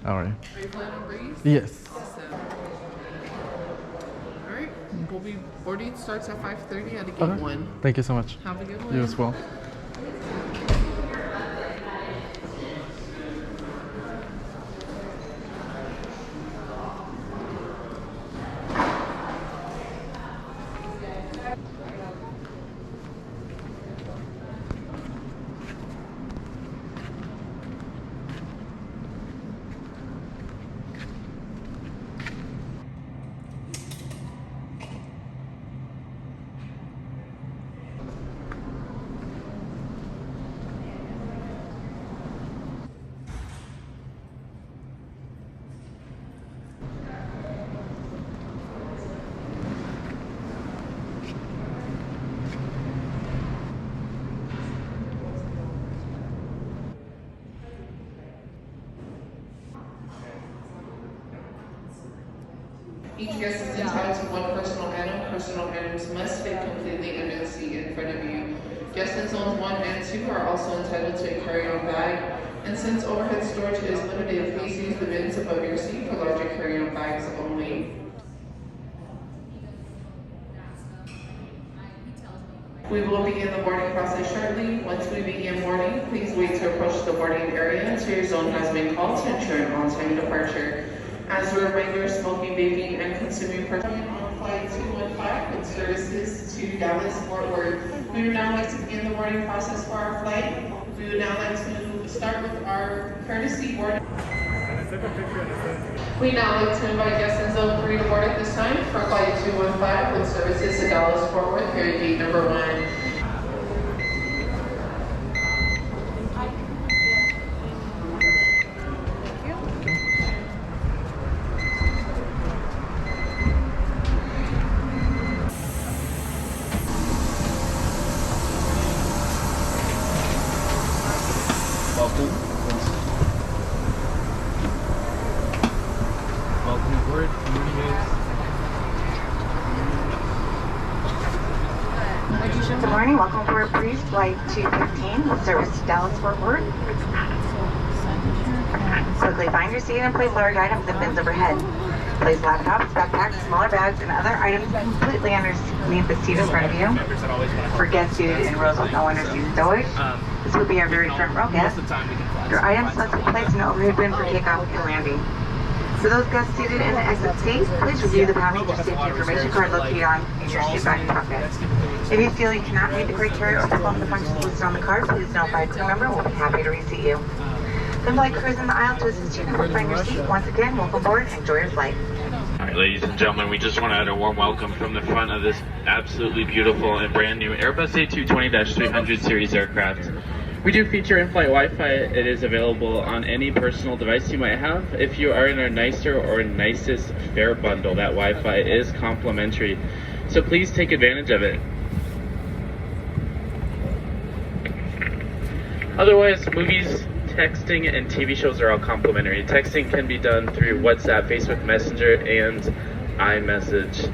All right. Are you flying on Breeze? Yes. Alright, we'll be boarding starts at 5:30 at gate Okay. 1. Thank you so much. Have a good one. You as well. Each guest is entitled to one personal item. Personal items must fit completely under the seat in front of you. Guests in zones 1 and 2 are also entitled to a carry-on bag. And since overhead storage is limited, please use the bins above your seat for larger carry-on bags only. We will begin the boarding process shortly. Once we begin boarding, please wait to approach the boarding area until your zone has been called to ensure an on-time departure. As a reminder, smoking, vaping, and consuming partaking on flight 215 with services to Dallas, Fort Worth. We would now like to begin the boarding process for our flight. We would now like to start with our courtesy boarding. We now like to invite guests in zone 3 to board at this time for flight 215 with services to Dallas, Fort Worth, here at gate number 1. Welcome aboard. Good morning, welcome aboard Breeze Flight 215 with service to Dallas Fort Worth. Quickly find your seat and place large items in bins overhead. Place laptops, backpacks, smaller bags, and other items completely underneath the seat in front of you. For guests seated in rows with no underseat storage, this will be our very front row guest. Your items must be placed in an overhead bin for takeoff and landing. For those guests seated in the exit seat, please review the passenger safety information card located in your seat back pocket. If you feel you cannot meet the criteria or step off the functions listed on the card, please notify a crew member and we'll be happy to reseat you. The flight crew is in the aisle to assist you to find your seat. Once again, welcome aboard and enjoy your flight. Alright, ladies and gentlemen, we just want to add a warm welcome from the front of this absolutely beautiful and brand new Airbus A220-300 series aircraft. We do feature in-flight Wi-Fi. It is available on any personal device you might have. If you are in our nicer or nicest fare bundle, that Wi-Fi is complimentary. So please take advantage of it. Otherwise, movies, texting, and TV shows are all complimentary. Texting can be done through WhatsApp, Facebook Messenger, and iMessage.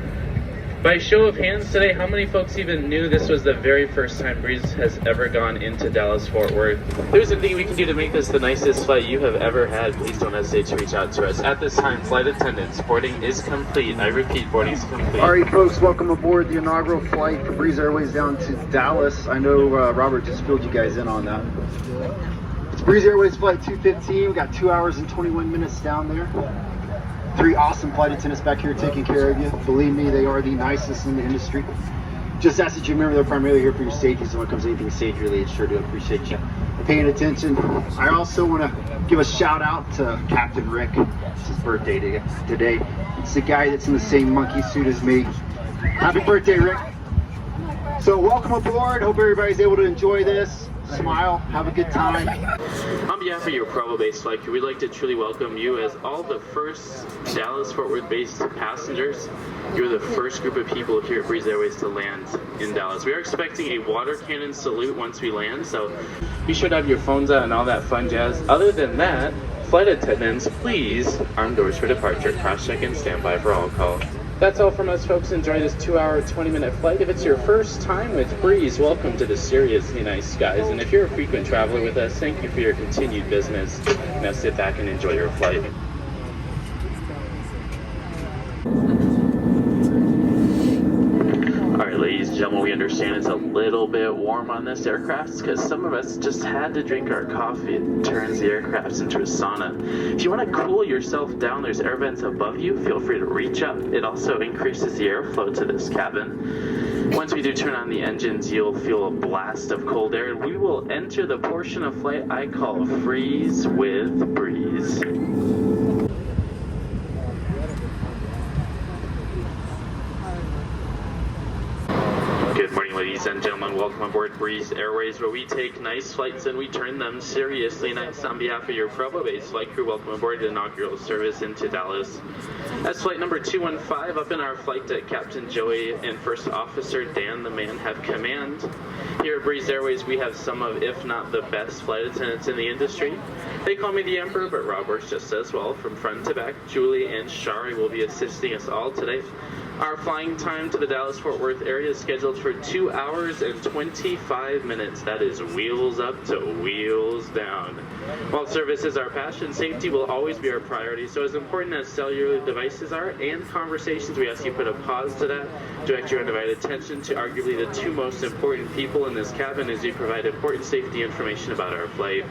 By show of hands today, how many folks even knew this was the very first time Breeze has ever gone into Dallas-Fort Worth? If there's anything we can do to make this the nicest flight you have ever had, please don't hesitate to reach out to us. At this time, flight attendants, boarding is complete. I repeat, boarding is complete. All right, folks, welcome aboard the inaugural flight for Breeze Airways down to Dallas. I know Robert just filled you guys in on that. It's Breeze Airways flight 215. We got 2 hours and 21 minutes down there. 3 awesome flight attendants back here taking care of you. Believe me, they are the nicest in the industry. Just ask that you remember they're primarily here for your safety, so when it comes to anything safety related, sure do appreciate you paying attention. I also want to give a shout out to Captain Rick. It's his birthday today. It's the guy that's in the same monkey suit as me. Happy birthday, Rick. So welcome aboard. Hope everybody's able to enjoy this. Smile, have a good time. On behalf of your Provo-based flight crew, we'd like to truly welcome you as all the first Dallas-Fort Worth-based passengers. You're the first group of people here at Breeze Airways to land in Dallas. We are expecting a water cannon salute once we land, so be sure to have your phones out and all that fun jazz. Other than that, flight attendants, please, arm doors for departure, cross-check and stand by for all call. That's all from us, folks. Enjoy this 2-hour, 20-minute flight. If it's your first time with Breeze, welcome to the seriously nice skies. And if you're a frequent traveler with us, thank you for your continued business. Now sit back and enjoy your flight. Alright, ladies and gentlemen, we understand it's a little bit warm on this aircraft because some of us just had to drink our coffee. It turns the aircraft into a sauna. If you want to cool yourself down, there's air vents above you. Feel free to reach up. It also increases the airflow to this cabin. Once we do turn on the engines, you'll feel a blast of cold air, and we will enter the portion of flight I call Freeze with Breeze. Good morning, ladies and gentlemen. Welcome aboard Breeze Airways, where we take nice flights and we turn them seriously nice. On behalf of your Provo-based flight crew, welcome aboard the inaugural service into Dallas. That's flight number 215. Up in our flight deck, Captain Joey and First Officer Dan the Man have command. Here at Breeze Airways, we have some of, if not the best flight attendants in the industry. They call me the Emperor, but Rob works just as well. From front to back, Julie and Shari will be assisting us all today. Our flying time to the Dallas-Fort Worth area is scheduled for 2 hours and 25 minutes. That is wheels up to wheels down. While service is our passion, safety will always be our priority. So as important as cellular devices are and conversations, we ask you put a pause to that. Direct your undivided attention to arguably the two most important people in this cabin as we provide important safety information about our flight.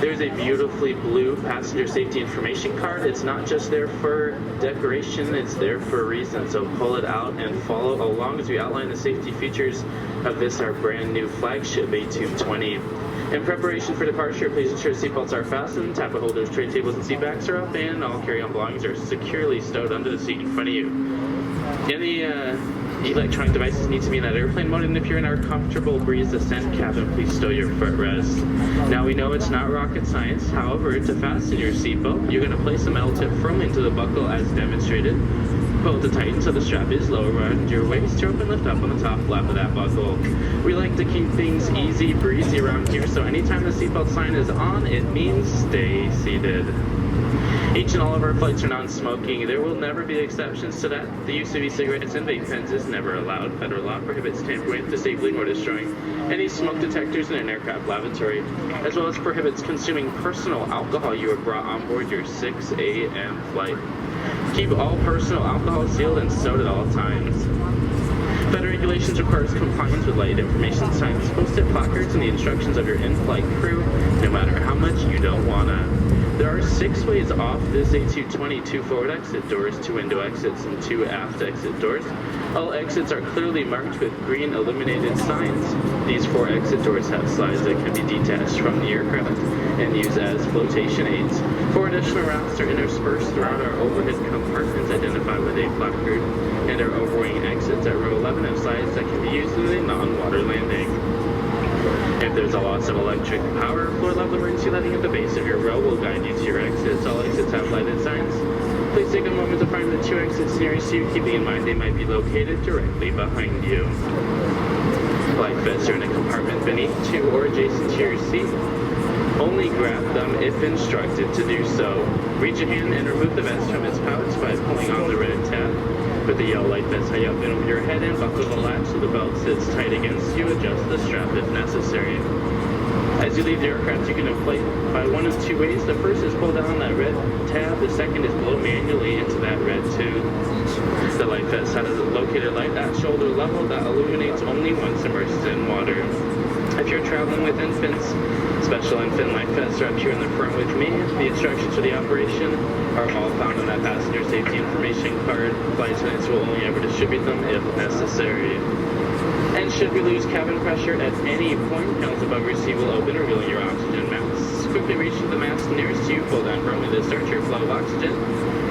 There's a beautifully blue passenger safety information card. It's not just there for decoration, it's there for a reason. So pull it out and follow along as we outline the safety features of this, our brand new flagship A220. In preparation for departure, please ensure seatbelts are fastened, tablet holders, tray tables, and seat backs are up, and all carry-on belongings are securely stowed under the seat in front of you. Any electronic devices need to be in that airplane mode, and if you're in our comfortable Breeze Ascent cabin, please stow your footrest. Now, we know it's not rocket science. However, to fasten your seatbelt, you're going to place the metal tip firmly into the buckle as demonstrated. Pull to tighten so the strap is lower around your waist. Rope and lift up on the top flap of that buckle. We like to keep things easy breezy around here, so anytime the seatbelt sign is on, it means stay seated. Each and all of our flights are non-smoking. There will never be exceptions to that. The use of e-cigarettes and vape pens is never allowed. Federal law prohibits tampering, disabling, or destroying any smoke detectors in an aircraft lavatory, as well as prohibits consuming personal alcohol you have brought on board your 6 a.m. flight. Keep all personal alcohol sealed and stowed at all times. Federal regulations requires compliance with light information signs, posted placards, and the instructions of your in-flight crew, no matter how much you don't wanna. There are 6 ways off this A220, 2 forward exit doors, 2 window exits, and 2 aft exit doors. All exits are clearly marked with green illuminated signs. These 4 exit doors have slides that can be detached from the aircraft and used as flotation aids. 4 additional routes are interspersed throughout our overhead compartments identified with a placard, and our overwing exits at row 11 have slides that can be used in a non-water landing. If there's a loss of electric power, floor level emergency lighting at the base of your row will guide you to your exits. All exits have lighted signs. Please take a moment to find the 2 exits nearest you, keeping in mind they might be located directly behind you. Life vests are in a compartment beneath to or adjacent to your seat. Only grab them if instructed to do so. Reach a hand and remove the vest from its pouch by pulling on the red tab. Put the yellow light vest high up and over your head and buckle the latch so the belt sits tight against you. Adjust the strap if necessary. As you leave the aircraft, you can inflate by one of 2 ways. The first is pull down that red tab. The second is blow manually into that red tube. The life vest has a locator light at shoulder level that illuminates only once immersed in water. If you're traveling with infants, special infant life vests are up here in the front with me. The instructions for the operation are all found on that passenger safety information card. Flight attendants will only ever distribute them if necessary. And should we lose cabin pressure at any point, panels above your seat will open, revealing your oxygen mask. Quickly reach for the mask nearest you, pull down firmly to start your flow of oxygen.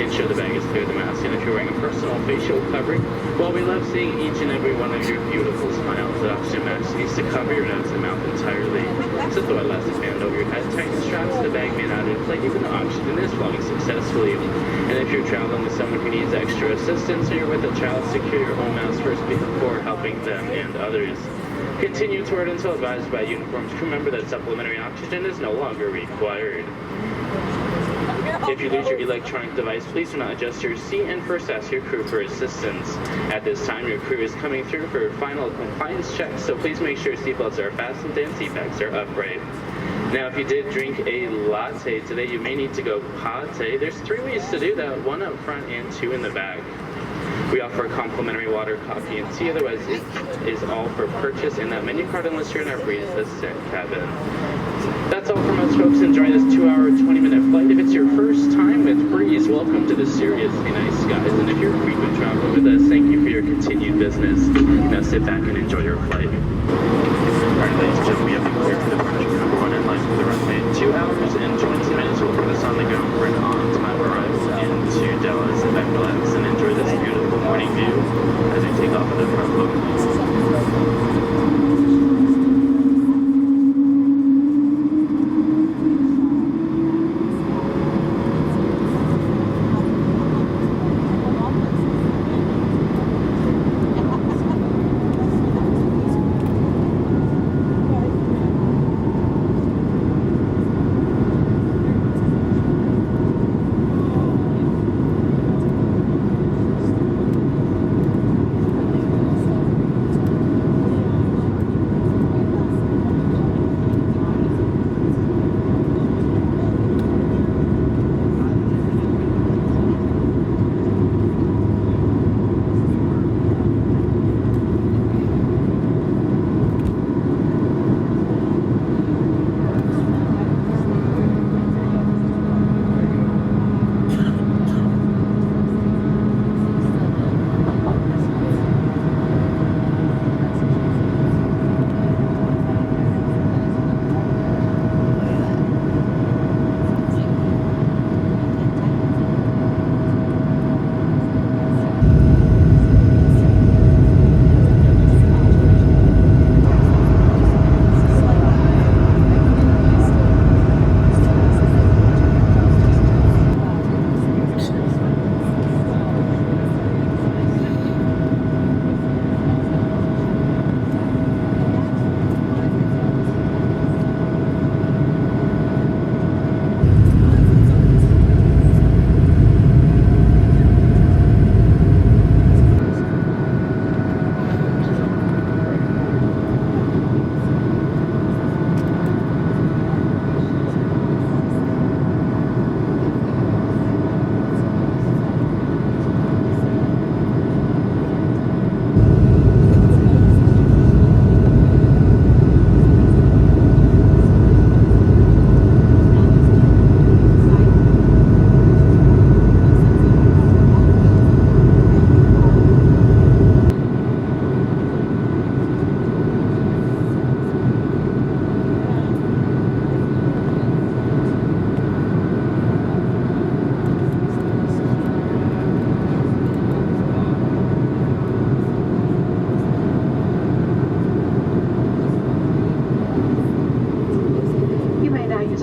Ensure the bag is clear of the mask, and if you're wearing a personal facial covering, well, we love seeing each and every one of your beautiful smiles. The oxygen mask needs to cover your nose and mouth entirely. So throw an elastic band over your head, tighten the straps, the bag may not inflate even though oxygen is flowing successfully. And if you're traveling with someone who needs extra assistance or you're with a child, secure your own mask first before helping them and others. Continue toward until advised by uniformed crew member that supplementary oxygen is no longer required. If you lose your electronic device, please do not adjust your seat and first ask your crew for assistance. At this time, your crew is coming through for final compliance checks, so please make sure seatbelts are fastened and seat backs are upright. Now, if you did drink a latte today, you may need to go potty. There's 3 ways to do that, 1 up front and 2 in the back. We offer complimentary water, coffee, and tea. Otherwise, it is all for purchase in that menu card unless you're in our Breeze Ascent cabin. That's all from us, folks. Enjoy this 2-hour, 20-minute flight. If it's your first time with Breeze, welcome to the seriously nice skies. And if you're a frequent traveler with us, thank you for your continued business. Now sit back and enjoy your flight. Alright, ladies and gentlemen, we have declared for departure number 1 in line for the runway. 2 hours and 20 minutes will put us on the go for an on-time arrival into Dallas. Sit back, relax, and enjoy this beautiful morning view as we take off of the Provo.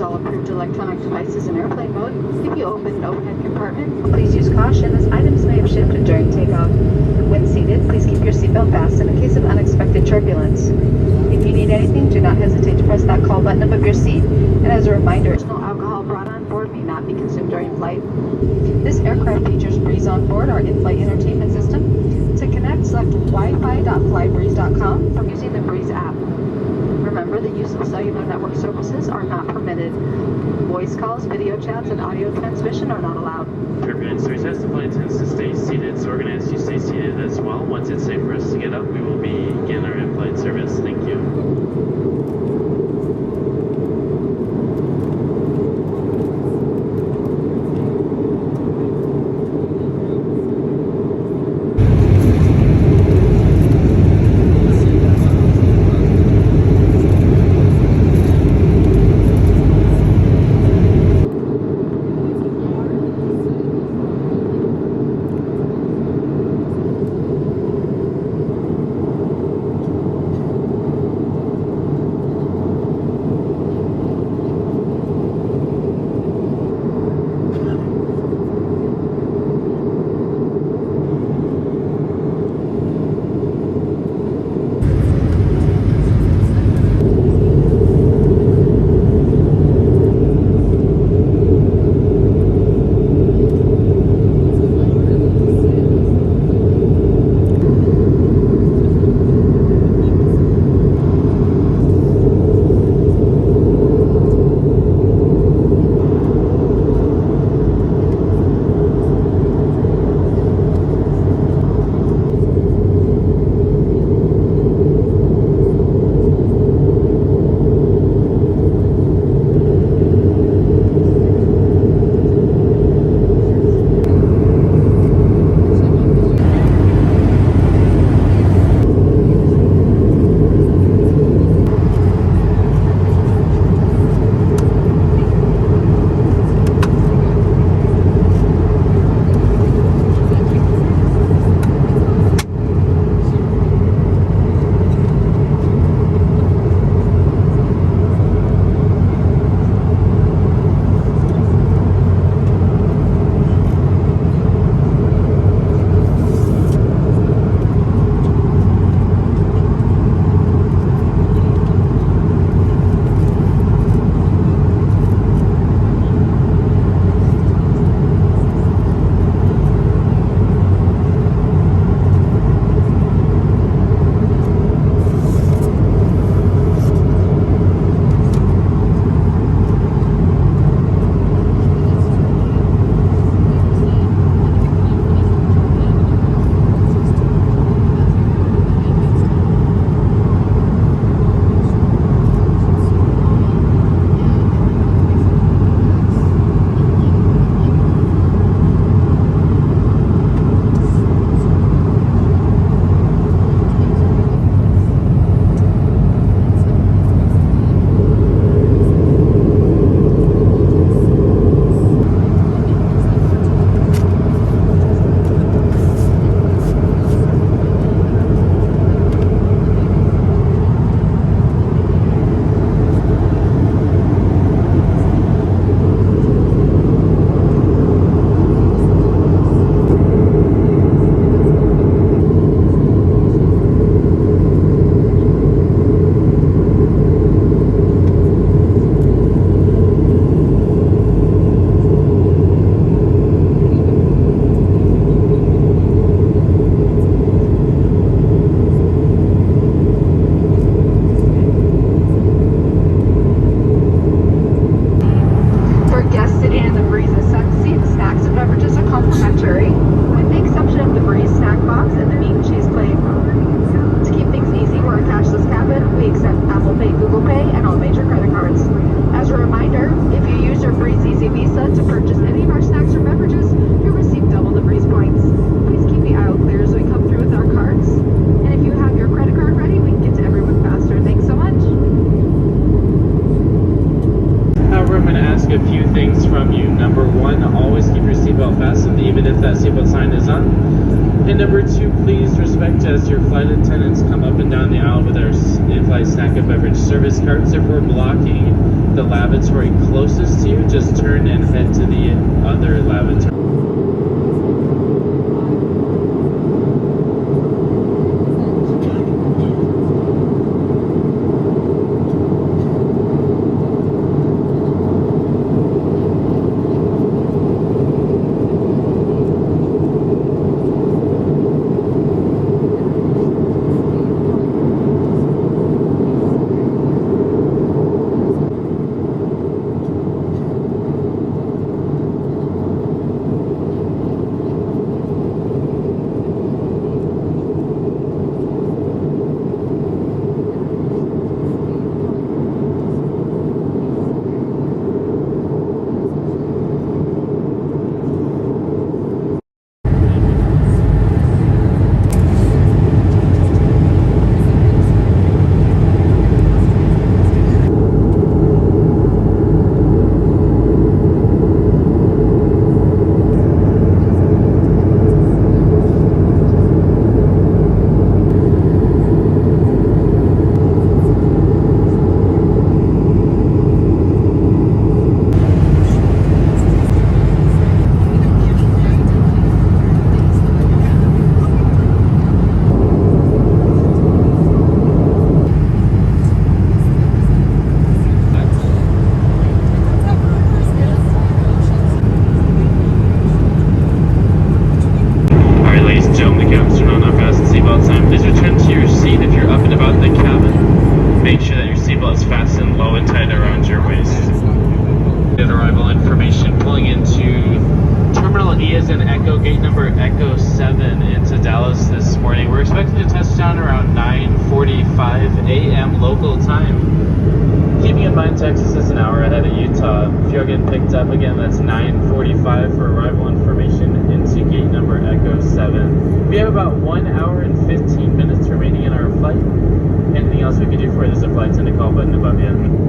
all approved electronic devices in airplane mode. If you open an overhead compartment, please use caution as items may have shifted during takeoff. When seated, please keep your seatbelt fastened in case of unexpected turbulence. If you need anything, do not hesitate to press that call button above your seat. And as a reminder, no alcohol brought on board may not be consumed during flight. This aircraft features Breeze on board, our in-flight entertainment system. To connect, select wi-fi.flybreeze.com from using the Breeze app. Remember, the use of cellular network services are not permitted. Voice calls, video chats, and audio transmission are not allowed. Turbulence 3 says the flight tends to stay seated, so we're going to ask you to stay seated as well. Once it's safe for us to get up, we will begin our in-flight service. Thank you. to please respect as your flight attendants come up and down the aisle with our in-flight snack and beverage service carts. If we're blocking the lavatory closest to you, just turn and head to the other lavatory. Arrival information pulling into Terminal E as in Echo, gate number Echo 7 into Dallas this morning. We're expecting to touch down around 9:45 a.m. local time. Keeping in mind Texas is an hour ahead of Utah. If you're getting picked up again, that's 9:45 for arrival information into gate number Echo 7. We have about 1 hour and 15 minutes remaining in our flight. Anything else we could do for you? There's a flight attendant call button above you.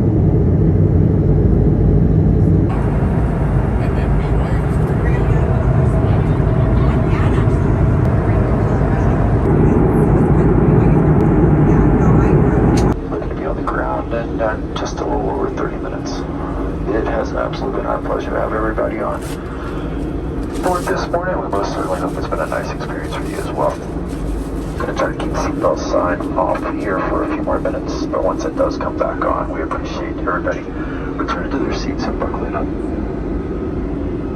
Just a little over 30 minutes. It has absolutely been our pleasure to have everybody on board this morning. We most certainly hope it's been a nice experience for you as well. I'm going to try to keep the seatbelt sign off here for a few more minutes, but once it does come back on, we appreciate everybody returning to their seats and buckling up.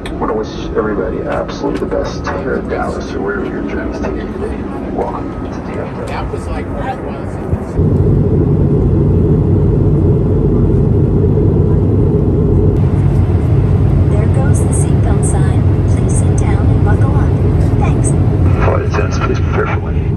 I want to wish everybody absolutely the best here in Dallas or wherever your journey's taking you today. Welcome to DFW. That was like where it was. The seatbelt sign. Please sit down and buckle up. Thanks. Flight attendants, please prepare for landing.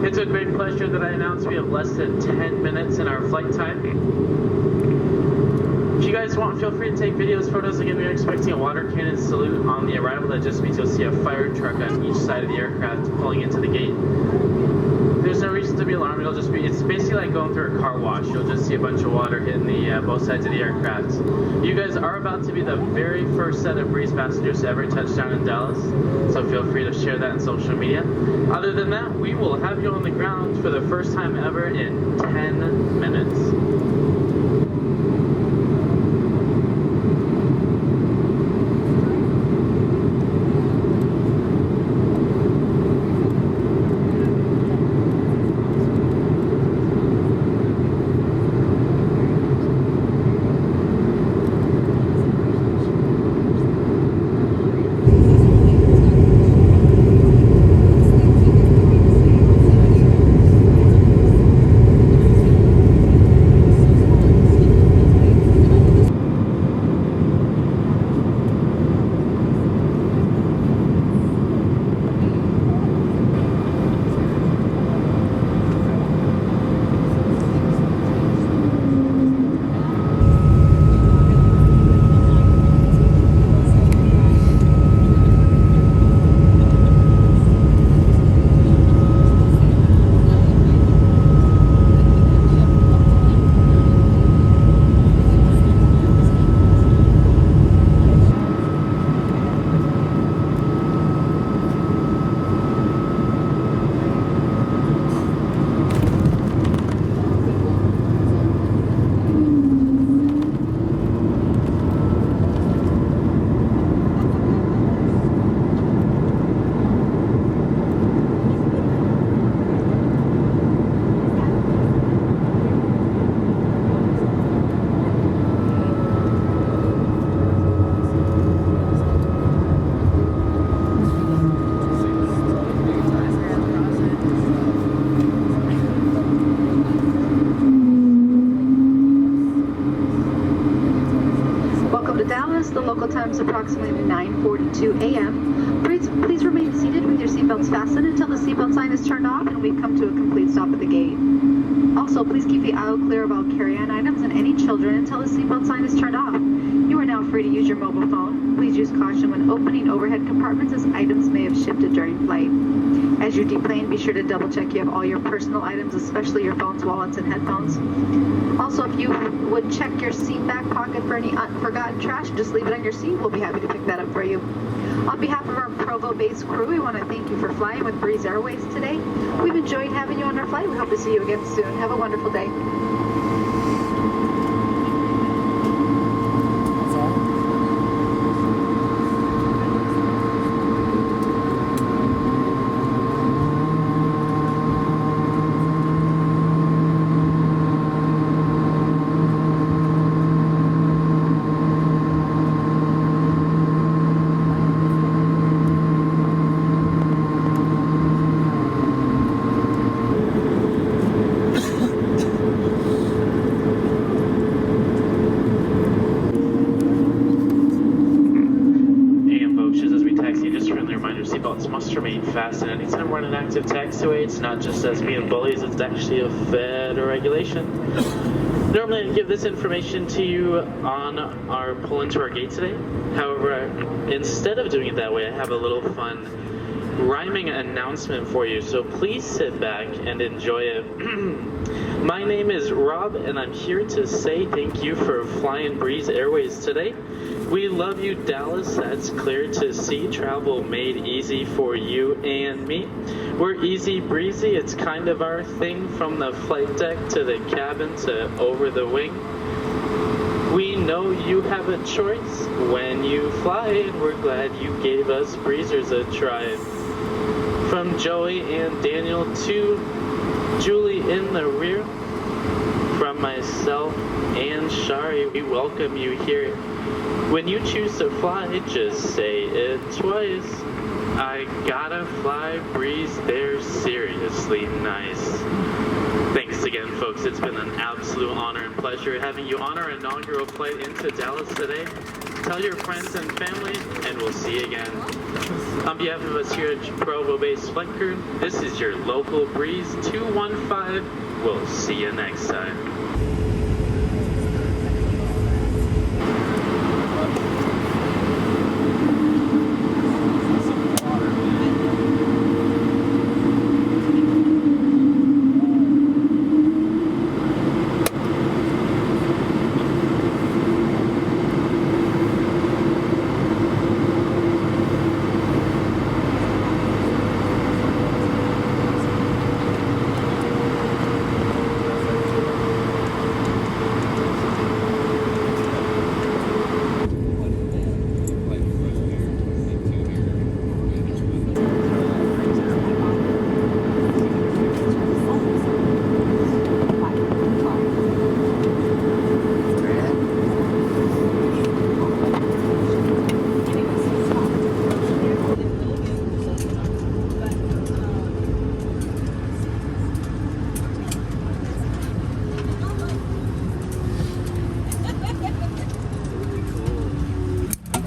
It's with great pleasure that I announce we have less than 10 minutes in our flight time. If you guys want, feel free to take videos, photos. Again, we are expecting a water cannon salute on the arrival. That just means you'll see a fire truck on each side of the aircraft pulling into the gate. There's no reason to be alarmed. It's basically like going through a car wash. You'll just see a bunch of water hitting the both sides of the aircraft. You guys are about to be the very first set of Breeze passengers to ever touch down in Dallas, so feel free to share that on social media. Other than that, we will have you on the ground for the first time ever in 10 minutes. time is approximately 9:42 a.m. Please remain seated with your seatbelts fastened until the seatbelt sign is turned off and we come to a complete stop at the gate. Also, please keep the aisle clear of all carry-on items and any children until the seatbelt sign is turned off. You are now free to use your mobile phone. Please use caution when opening overhead compartments as items may have shifted during flight. As you deplane, be sure to double check you have all your personal items, especially your phones, wallets, and headphones. Also, if you would check your seat back pocket for any forgotten trash, just leave it on your seat. We'll be happy to pick that up for you. On behalf of our Provo-based crew, we want to thank you for flying with Breeze Airways today. We've enjoyed having you on our flight. We hope to see you again soon. Have a wonderful day. Must remain fastened. Anytime we're on an active taxiway, it's not just us being bullies, it's actually a federal regulation. Normally I'd give this information to you on our pull into our gate today. However, instead of doing it that way, I have a little fun rhyming announcement for you, so please sit back and enjoy it. My name is Rob, and I'm here to say thank you for flying Breeze Airways today. We love you, Dallas. That's clear to see. Travel made easy for you and me. We're easy breezy. It's kind of our thing, from the flight deck to the cabin to over the wing. We know you have a choice when you fly, and we're glad you gave us breezers a try. From Joey and Daniel to Julie in the rear, from myself and Shari, we welcome you here. When you choose to fly, just say it twice. I gotta fly Breeze, they're seriously nice. Thanks again, folks. It's been an absolute honor and pleasure having you on our inaugural flight into Dallas today. Tell your friends and family, and we'll see you again. On behalf of us here at Provo-based Flight Crew, this is your local Breeze 215. We'll see you next time.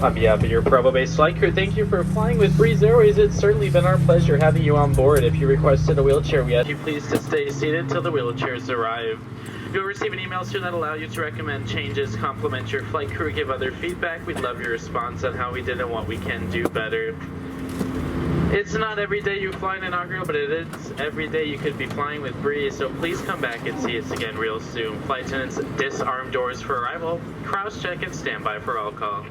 On behalf of your Provo-based flight crew, thank you for flying with Breeze Airways. It's certainly been our pleasure having you on board. If you requested a wheelchair, we ask you please to stay seated till the wheelchairs arrive. You'll receive an email soon that allows you to recommend changes, compliment your flight crew, give other feedback. We'd love your response on how we did and what we can do better. It's not every day you fly an inaugural, but it is every day you could be flying with Breeze, so please come back and see us again real soon. Flight attendants, disarm doors for arrival, cross check and stand by for all call.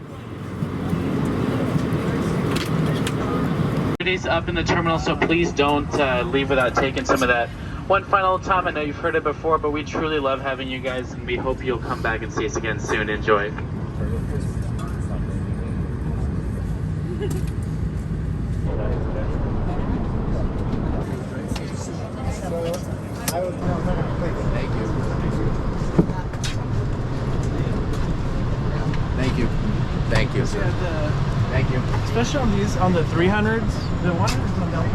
Today's up in the terminal, so please don't leave without taking some of that. One final time, I know you've heard it before, but we truly love having you guys, and we hope you'll come back and see us again soon. Enjoy. Thank you. Thank you, sir. Thank you. Especially on these, on the 300s, the 100s on Delta.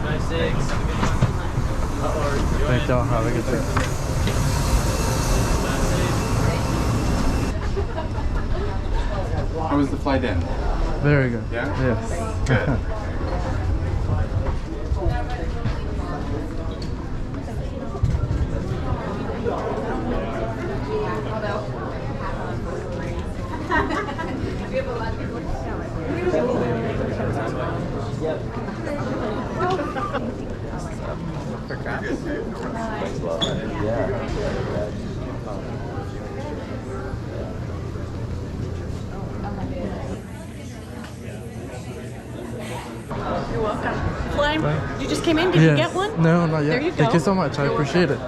96. Perfecto, have a good trip. How was the flight in? Very good. Yeah? Yes. Good. You're welcome. Flying? You just came in? Did you get one? No, not yet. There you go. Thank you so much. I appreciate it.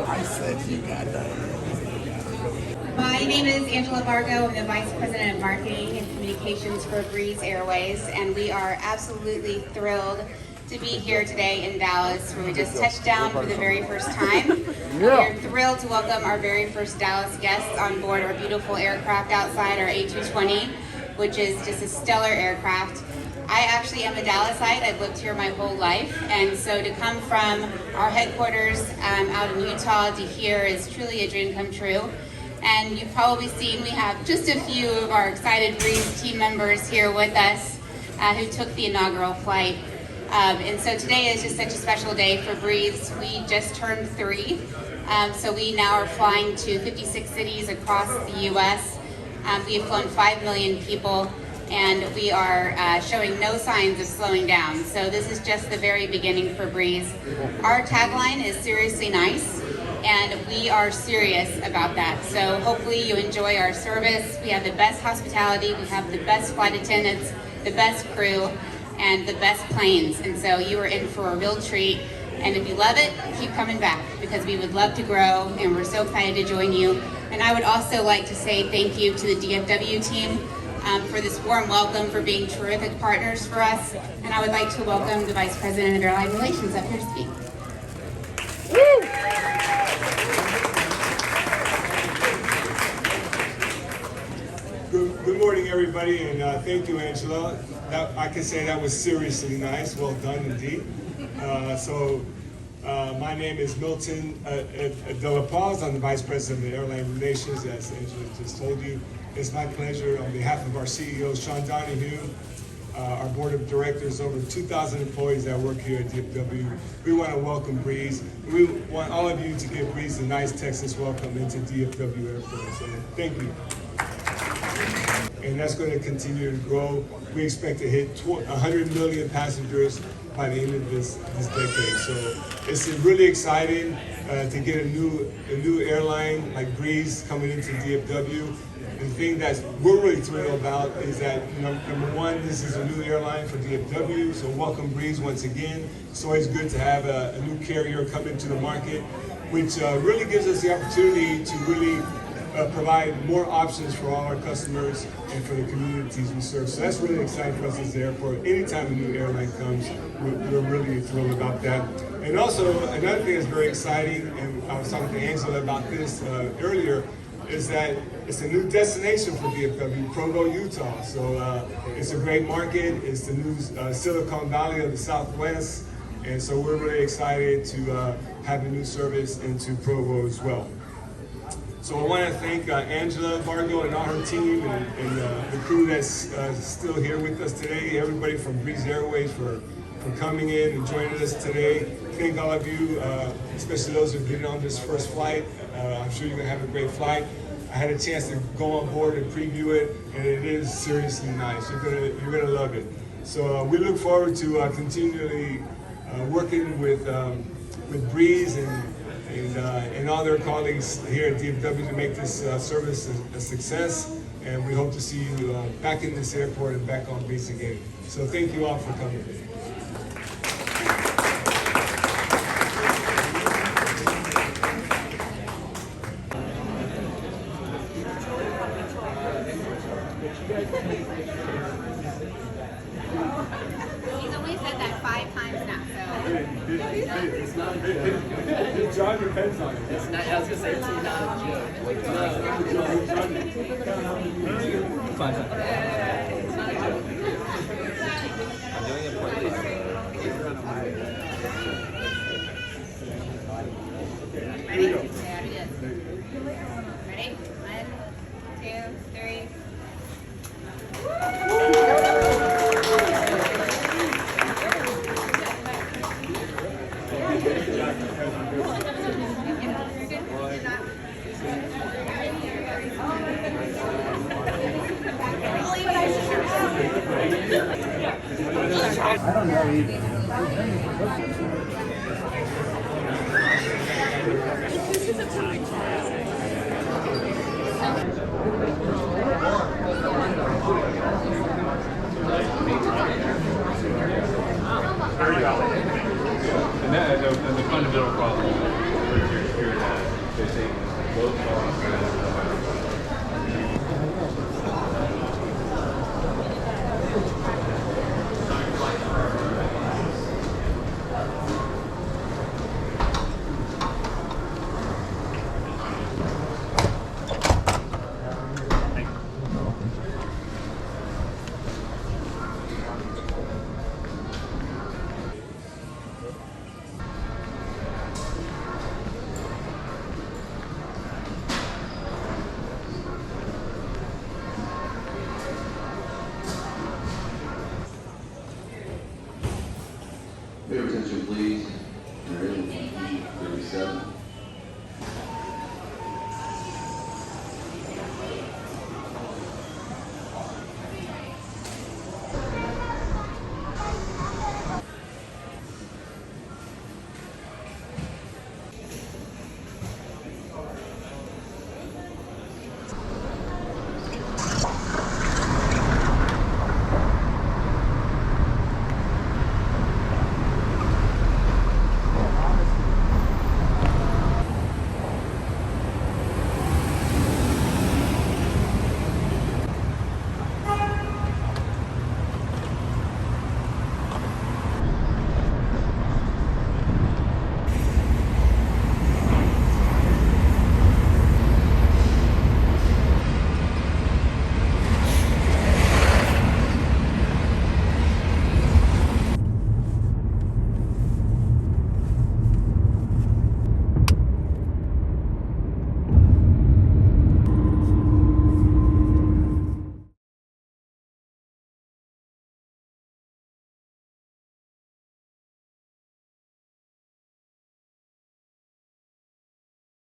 I said you got that. My name is Angela Vargo. I'm the Vice President of Marketing and Communications for Breeze Airways, and we are absolutely thrilled to be here today in Dallas, where we just touched down for the very first time. We're thrilled to welcome our very first Dallas guests on board our beautiful aircraft outside, our A220, which is just a stellar aircraft. I actually am a Dallasite. I've lived here my whole life, and so to come from our headquarters out in Utah to here is truly a dream come true. And you've probably seen we have just a few of our excited Breeze team members here with us who took the inaugural flight. And so today is just such a special day for Breeze. We just turned 3, so we now are flying to 56 cities across the U.S. We have flown 5 million people, and we are showing no signs of slowing down. So this is just the very beginning for Breeze. Our tagline is seriously nice, and we are serious about that. So hopefully you enjoy our service. We have the best hospitality, we have the best flight attendants, the best crew, and the best planes. And so you are in for a real treat. And if you love it, keep coming back, because we would love to grow, and we're so excited to join you. And I would also like to say thank you to the DFW team for this warm welcome, for being terrific partners for us. And I would like to welcome the Vice President of Airline Relations up here to speak. Good morning, everybody, and thank you, Angela. I can say that was seriously nice. Well done, indeed. My name is Milton De La Paz. I'm the Vice President of Airline Relations, as Angela just told you. It's my pleasure, on behalf of our CEO, Sean Donahue, our board of directors, over 2,000 employees that work here at DFW. We want to welcome Breeze. We want all of you to give Breeze a nice Texas welcome into DFW Airport. So thank you. And that's going to continue to grow. We expect to hit 100 million passengers by the end of this decade. So it's really exciting to get a new airline like Breeze coming into DFW. The thing that we're really thrilled about is that, number one, this is a new airline for DFW, so welcome Breeze once again. It's always good to have a new carrier come into the market, which really gives us the opportunity to really provide more options for all our customers and for the communities we serve. So that's really exciting for us as the airport. Anytime a new airline comes, we're really thrilled about that. And also, another thing that's very exciting, and I was talking to Angela about this earlier, is that it's a new destination for DFW, Provo, Utah. So it's a great market. It's the new Silicon Valley of the Southwest. And so we're really excited to have a new service into Provo as well. So I want to thank Angela Vargo and all her team and the crew that's still here with us today. Everybody from Breeze Airways for coming in and joining us today. Thank all of you, especially those who are getting on this first flight. I'm sure you're going to have a great flight. I had a chance to go on board and preview it, and it is seriously nice. You're gonna love it. So we look forward to continually working with Breeze and all their colleagues here at DFW to make this service a success. And we hope to see you back in this airport and back on base again. So thank you all for coming. He's only said that 5 times now, so. It's not a joke. John depends on it. It's not, I was going to say, it's not a joke. No. 5 times. I'm doing it for Ready? Ready? 1, 2, 3. I don't know either. And the fundamental problem is you're they say low cost.